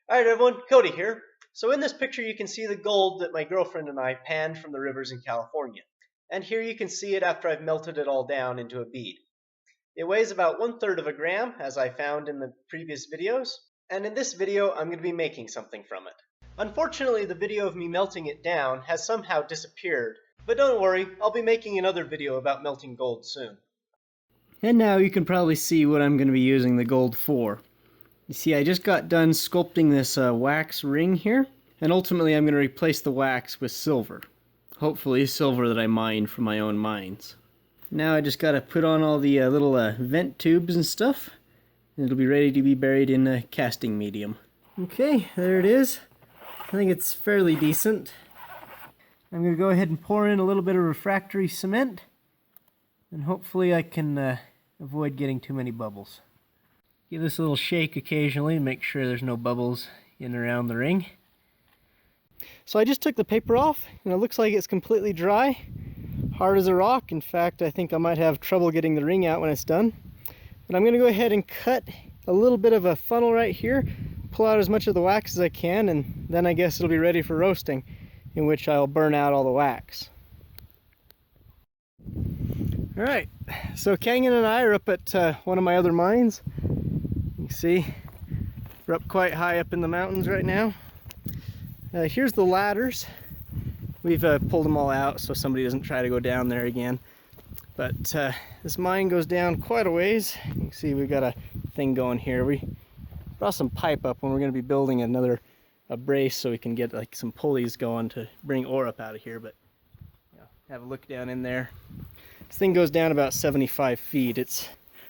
Alright everyone, Cody here. So in this picture you can see the gold that my girlfriend and I panned from the rivers in California. And here you can see it after I've melted it all down into a bead. It weighs about 1/3 of a gram, as I found in the previous videos, and in this video I'm going to be making something from it. Unfortunately, the video of me melting it down has somehow disappeared, but don't worry, I'll be making another video about melting gold soon. And now you can probably see what I'm going to be using the gold for. You see, I just got done sculpting this wax ring here, and ultimately I'm going to replace the wax with silver. Hopefully silver that I mined from my own mines. Now I just got to put on all the little vent tubes and stuff, and it'll be ready to be buried in a casting medium. Okay, there it is. I think it's fairly decent. I'm going to go ahead and pour in a little bit of refractory cement, and hopefully I can avoid getting too many bubbles. Give this a little shake occasionally to make sure there's no bubbles in and around the ring. So I just took the paper off, and it looks like it's completely dry. Hard as a rock. In fact, I think I might have trouble getting the ring out when it's done. But I'm going to go ahead and cut a little bit of a funnel right here, pull out as much of the wax as I can, and then I guess it'll be ready for roasting, in which I'll burn out all the wax. Alright, so Kanyon and I are up at one of my other mines. You can see we're up quite high up in the mountains right now. Here's the ladders. We've pulled them all out so somebody doesn't try to go down there again. But this mine goes down quite a ways. You can see we've got a thing going here. We brought some pipe up when we're going to be building a brace so we can get like some pulleys going to bring ore up out of here. But yeah, have a look down in there. This thing goes down about 75 feet. It's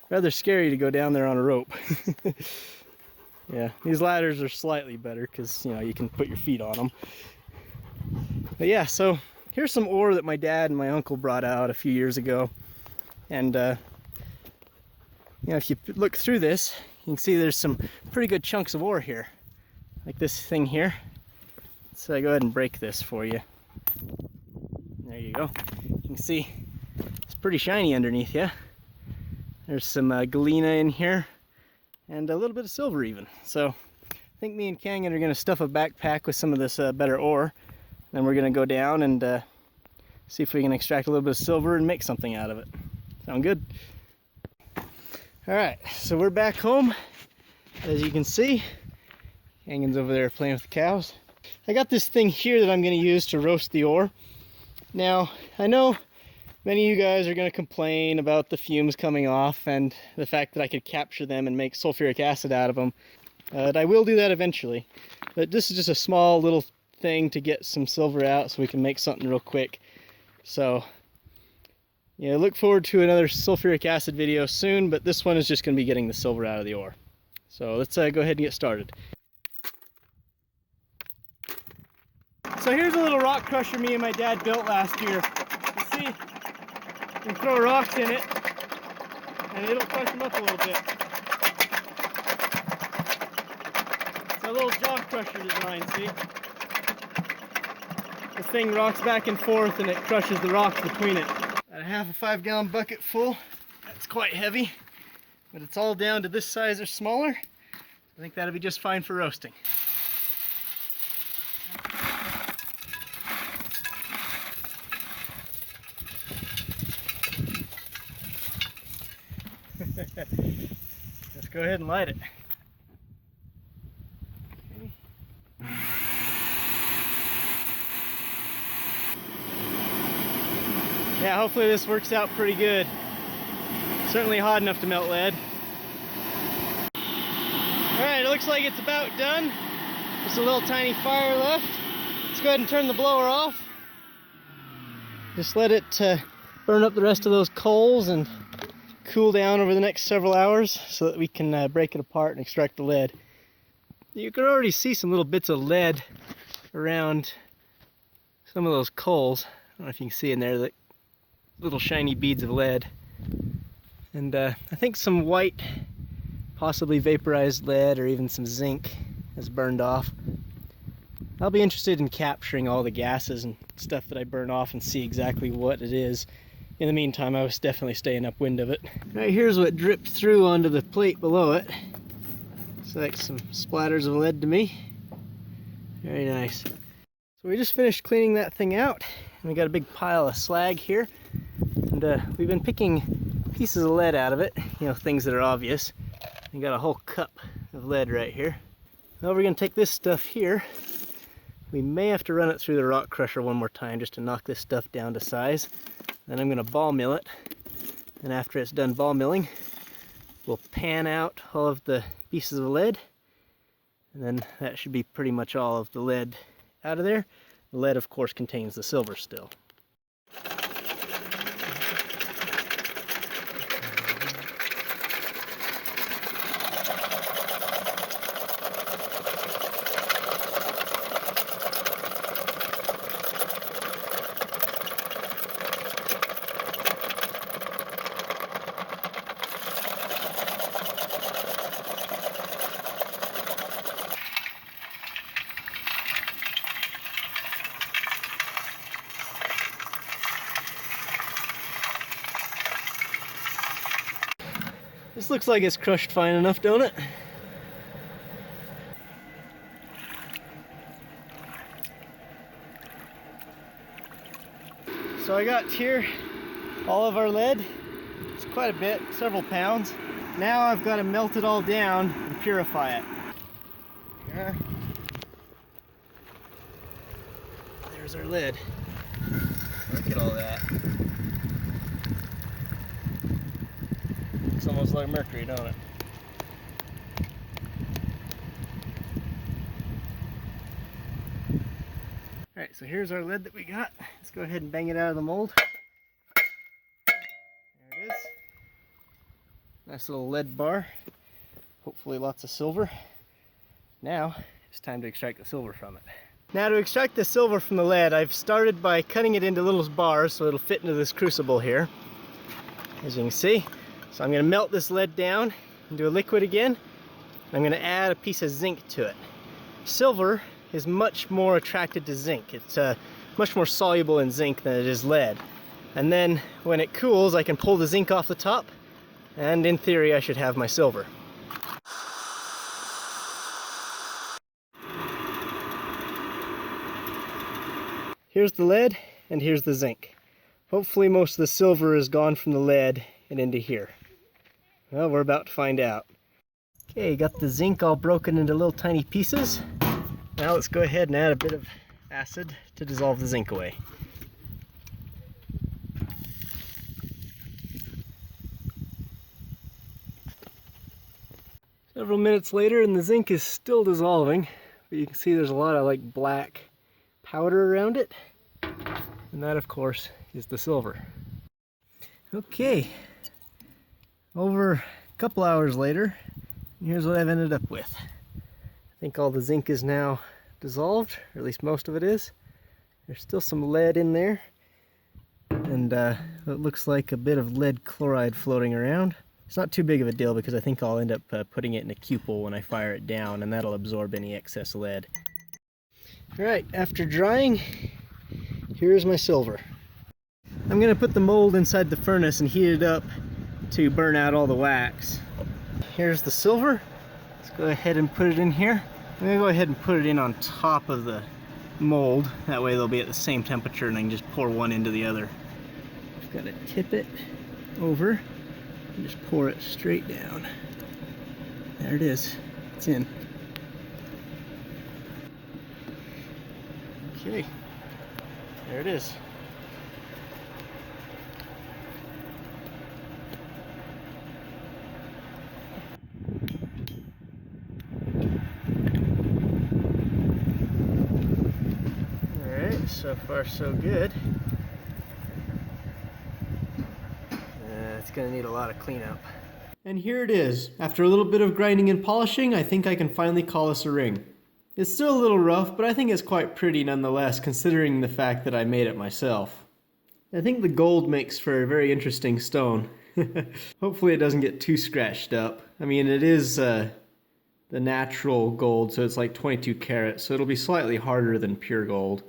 rather scary to go down there on a rope. Yeah, these ladders are slightly better because, you know, you can put your feet on them. But yeah, so here's some ore that my dad and my uncle brought out a few years ago. And, you know, if you look through this, you can see there's some pretty good chunks of ore here. Like this thing here. So I go ahead and break this for you. There you go. You can see it's pretty shiny underneath, yeah? There's some galena in here, and a little bit of silver even. So I think me and Kanyon are going to stuff a backpack with some of this better ore. Then we're going to go down and see if we can extract a little bit of silver and make something out of it. Sound good? Alright, so we're back home. As you can see, Kanyon's over there playing with the cows. I got this thing here that I'm going to use to roast the ore. Now, I know many of you guys are going to complain about the fumes coming off and the fact that I could capture them and make sulfuric acid out of them. I will do that eventually, but this is just a small little thing to get some silver out so we can make something real quick. So, yeah, look forward to another sulfuric acid video soon, but this one is just going to be getting the silver out of the ore. So let's go ahead and get started. So here's a little rock crusher me and my dad built last year. You see, you can throw rocks in it, and it'll crush them up a little bit. It's a little jaw crusher design, see? This thing rocks back and forth and it crushes the rocks between it. Got a half a 5-gallon bucket full. That's quite heavy, but it's all down to this size or smaller. I think that'll be just fine for roasting. Let's go ahead and light it. Okay. Yeah, hopefully this works out pretty good. Certainly hot enough to melt lead. Alright, it looks like it's about done. Just a little tiny fire left. Let's go ahead and turn the blower off. Just let it burn up the rest of those coals and cool down over the next several hours so that we can break it apart and extract the lead. You can already see some little bits of lead around some of those coals. I don't know if you can see in there, the little shiny beads of lead. And I think some white, possibly vaporized lead or even some zinc has burned off. I'll be interested in capturing all the gases and stuff that I burn off and see exactly what it is. In the meantime, I was definitely staying upwind of it. Right, here's what dripped through onto the plate below it. Looks like some splatters of lead to me. Very nice. So we just finished cleaning that thing out, and we got a big pile of slag here. And we've been picking pieces of lead out of it, you know, things that are obvious. We got a whole cup of lead right here. Now we're gonna take this stuff here. We may have to run it through the rock crusher one more time just to knock this stuff down to size. Then I'm gonna ball mill it. And after it's done ball milling, we'll pan out all of the pieces of lead. And then that should be pretty much all of the lead out of there. The lead, of course, contains the silver still. This looks like it's crushed fine enough, don't it? So I got here all of our lead. It's quite a bit, several pounds. Now I've got to melt it all down and purify it. Yeah. There's our lead. Look at all that. It's almost like mercury, don't it? Alright, so here's our lead that we got. Let's go ahead and bang it out of the mold. There it is. Nice little lead bar. Hopefully lots of silver. Now, it's time to extract the silver from it. Now to extract the silver from the lead, I've started by cutting it into little bars so it'll fit into this crucible here. As you can see. So I'm going to melt this lead down into a liquid again. I'm going to add a piece of zinc to it. Silver is much more attracted to zinc. It's much more soluble in zinc than it is lead. And then when it cools, I can pull the zinc off the top, and in theory I should have my silver. Here's the lead, and here's the zinc. Hopefully most of the silver is gone from the lead and into here. Well, we're about to find out. Okay, got the zinc all broken into little tiny pieces. Now let's go ahead and add a bit of acid to dissolve the zinc away. Several minutes later and the zinc is still dissolving, but you can see there's a lot of like black powder around it. And that, of course, is the silver. Okay. Over a couple hours later, here's what I've ended up with. I think all the zinc is now dissolved, or at least most of it is. There's still some lead in there, and it looks like a bit of lead chloride floating around. It's not too big of a deal because I think I'll end up putting it in a cupel when I fire it down, and that'll absorb any excess lead. Alright, after drying, here's my silver. I'm going to put the mold inside the furnace and heat it up to burn out all the wax. Here's the silver. Let's go ahead and put it in here. I'm going to go ahead and put it in on top of the mold. That way they'll be at the same temperature and I can just pour one into the other. I've got to tip it over and just pour it straight down. There it is. It's in. Okay. There it is. So far so good. It's gonna need a lot of cleanup. And here it is. After a little bit of grinding and polishing, I think I can finally call this a ring. It's still a little rough, but I think it's quite pretty nonetheless, considering the fact that I made it myself. I think the gold makes for a very interesting stone. Hopefully it doesn't get too scratched up. I mean, it is the natural gold, so it's like 22 karat, so it'll be slightly harder than pure gold.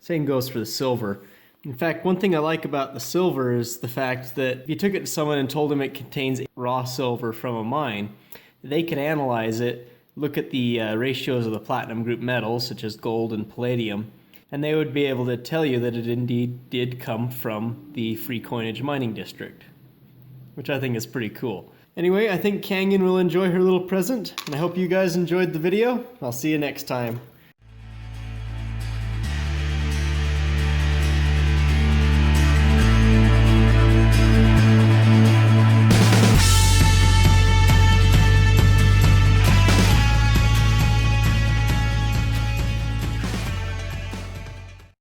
Same goes for the silver. In fact, one thing I like about the silver is the fact that if you took it to someone and told them it contains raw silver from a mine, they can analyze it look at the ratios of the platinum group metals, such as gold and palladium, and they would be able to tell you that it indeed did come from the free coinage mining district, which I think is pretty cool. Anyway, I think Kanyon will enjoy her little present, and I hope you guys enjoyed the video. I'll see you next time.